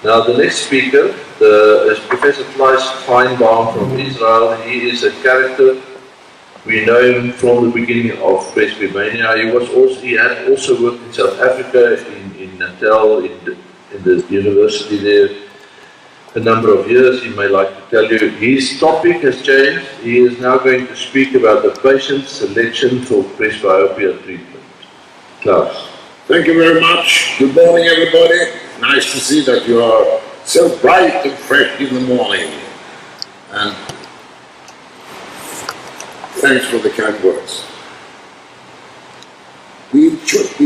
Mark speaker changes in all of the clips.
Speaker 1: Now the next speaker is Professor Claes Feinbaum from Israel. He is a character. We know him from the beginning of Presbymania. He had also worked in South Africa, in Natal, in the university there, a number of years. He may like to tell you. His topic has changed. He is now going to speak about the patient selection for presbyopia treatment. Claes.
Speaker 2: Thank you very much. Good morning, everybody. Nice to see that you are so bright and fresh in the morning. And thanks for the kind words. We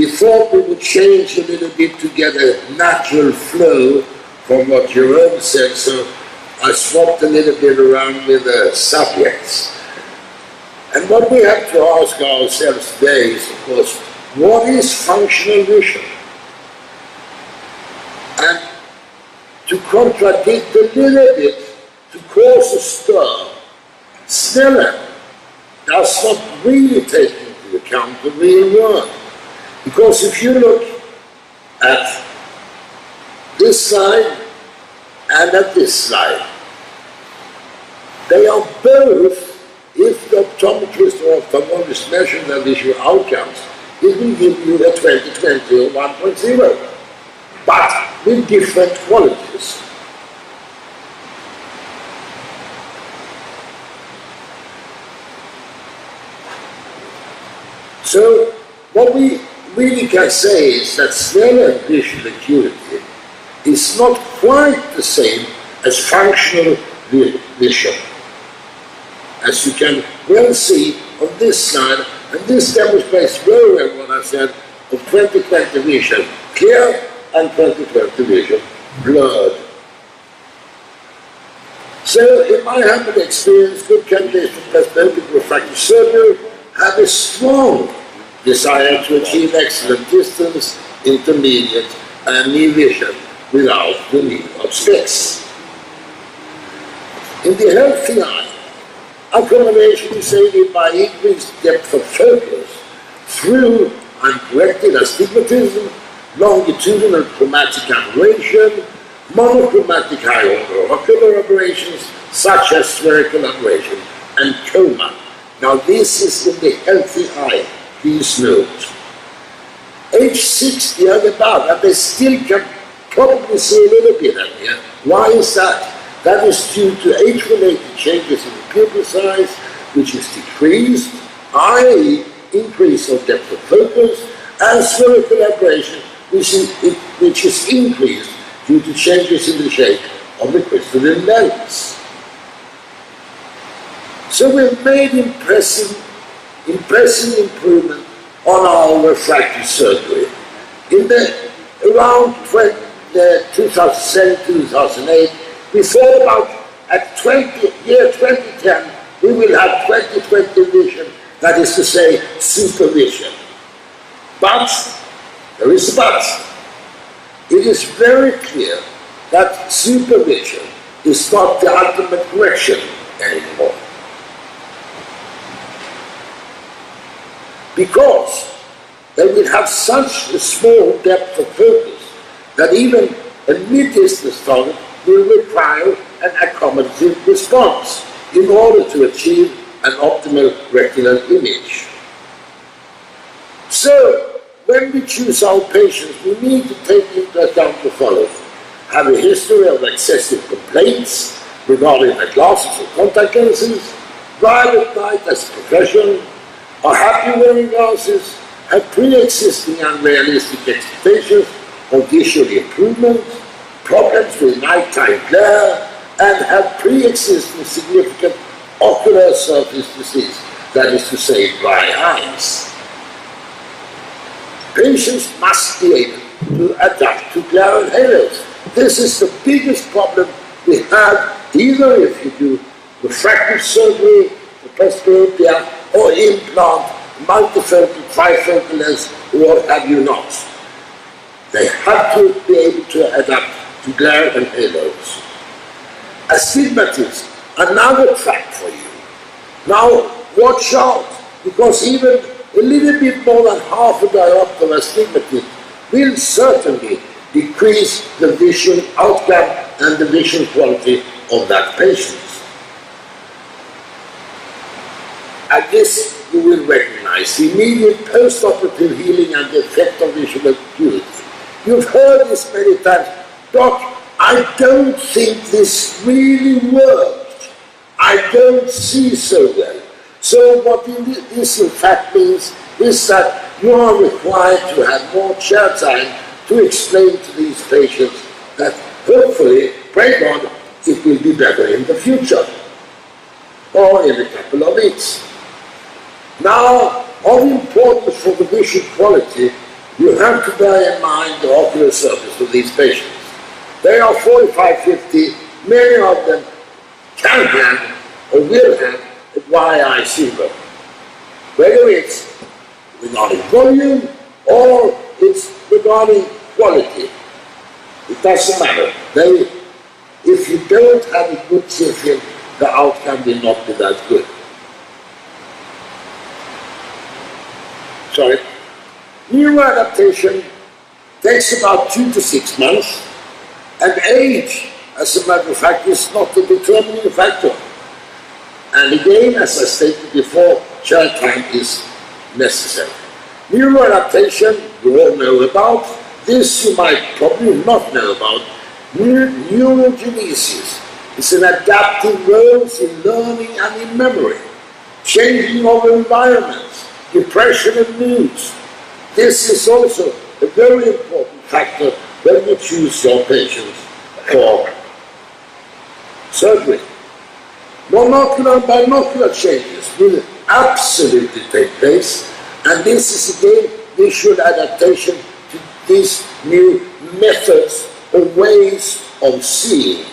Speaker 2: thought we would change a little bit to get a natural flow from what Jerome said, so I swapped a little bit around with the subjects. And what we have to ask ourselves today is, of course, what is functional vision? And to contradict a little bit, to cause a stir, Snellen does not really take into account the real world. Because if you look at this slide and at this slide, they are both, if the optometrist or ophthalmologist measure their visual outcomes, it will give you a 20/20 or 1.0, but with different qualities. So what we really can say is that Snellen visual acuity is not quite the same as functional vision. As you can well see on this slide, and this demonstrates very well what I said of 20/20 vision clear and 20/20 vision blurred. So in my humble experience, good candidates for presbyopic refractive surgery have a strong desire to achieve excellent distance, intermediate, and near vision without the need of specs. In the healthy eye, accommodation is aided by increased depth of focus through uncorrected astigmatism, longitudinal chromatic aberration, monochromatic high-order ocular aberrations such as spherical aberration and coma. Now this is in the healthy eye, please note. Age 60 and above, and they still can probably see a little bit of here. Why is that? That is due to age-related changes in the pupil size, which is decreased, i.e. increase of depth of focus, and spherical aberration, which is increased due to changes in the shape of the crystalline lens. So we've made impressive improvement on our refractive surgery. In the around 2007, 2008, we thought about at year 2010, we will have 20/20 vision, that is to say, supervision. But, there is a but. It is very clear that supervision is not the ultimate correction anymore. Because they will have such a small depth of focus that even a mid-distance target will require an accommodative response in order to achieve an optimal retinal image. So, when we choose our patients, we need to take into account the following: have a history of excessive complaints regarding their glasses or contact lenses, drive at night as a profession, are happy wearing glasses, have pre-existing unrealistic expectations of visual improvement, problems with nighttime glare, and have pre-existing significant ocular surface disease, that is to say, dry eyes. Patients must be able to adapt to glare and halos. This is the biggest problem we have, either if you do refractive surgery for presbyopia or implant multifocal, trifocal lens, or what have you not. They have to be able to adapt to glare and halos. Astigmatism, another fact for you. Now, watch out, because even a little bit more than half a diopter of astigmatism will certainly decrease the vision outcome and the vision quality of that patient. And this you will recognize, the immediate post-operative healing and the effect of visual acuity. You've heard this many times. Doc, I don't think this really worked. I don't see so well. So what this in fact means is that you are required to have more chair time to explain to these patients that hopefully, pray God, it will be better in the future or in a couple of weeks. Now, of importance for the vision quality, you have to bear in mind the ocular surface of these patients. They are 45, 50, many of them can have or will have a dry eye syndrome. Whether it's regarding volume or it's regarding quality, it doesn't matter. If you don't have a good system, the outcome will not be that good. Sorry. Neuro-adaptation takes about 2 to 6 months, and age, as a matter of fact, is not the determining factor. And again, as I stated before, chair time is necessary. Neuro-adaptation, you all know about. This you might probably not know about. Neurogenesis is an adaptive roles in learning and in memory, changing of environments, depression and moods. This is also a very important factor when you choose your patients for surgery. Monocular and binocular changes will absolutely take place, and this is again visual adaptation to these new methods or ways of seeing.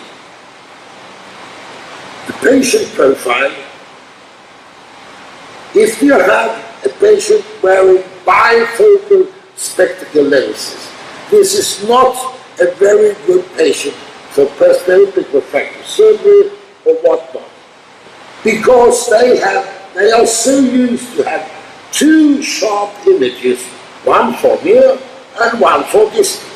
Speaker 2: The patient profile, if you have a patient wearing bifocal spectacle lenses, this is not a very good patient for presbyopic refractive surgery or whatnot, because they are so used to have two sharp images, one for near and one for distance.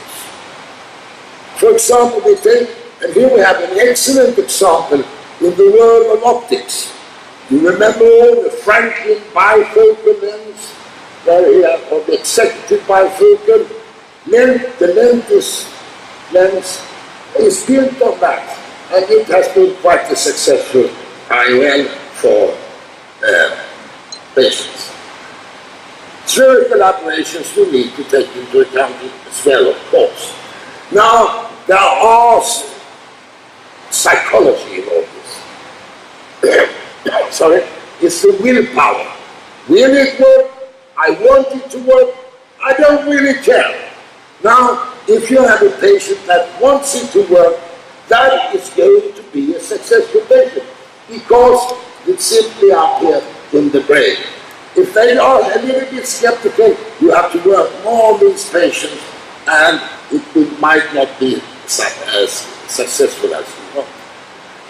Speaker 2: For example, we take, and here we have an excellent example in the world of optics. You remember all the Franklin bifocal lens, where he had or the executive bifocal lens. The lens is built on that, and it has been quite a successful IOL for patients. Spherical aberrations we need to take into account as well, of course. Now, there are psychology in all this. Sorry, it's the willpower. Will it work? I want it to work. I don't really care. Now, if you have a patient that wants it to work, that is going to be a successful patient, because it's simply up here in the brain. If they are a little bit skeptical, you have to work more on these patients, and it might not be as successful as you want.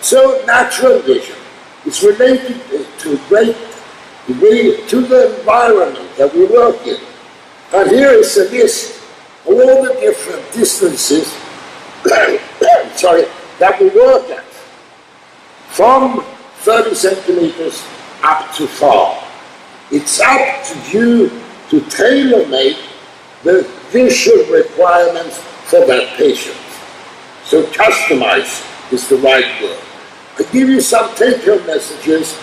Speaker 2: So natural vision is related to a great degree to the environment that we work in. And here is a list of all the different distances that we work at, from 30 centimeters up to far. It's up to you to tailor-make the visual requirements for that patient. So customize is the right word. I give you some take-home messages.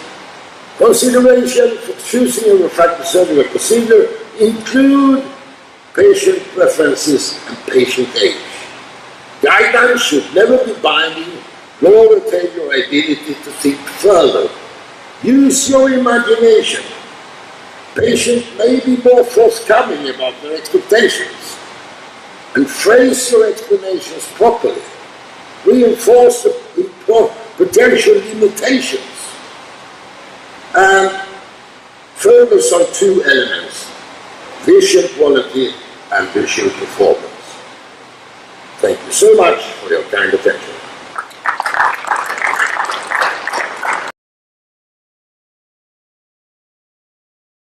Speaker 2: Consideration for choosing a refractive surgical procedure include patient preferences and patient age. Guidelines should never be binding, nor retain your ability to think further. Use your imagination. Patients may be more forthcoming about their expectations, and phrase your explanations properly. Reinforce the potential limitations, and focus on two elements: vision quality and vision performance. Thank you so much for your kind attention.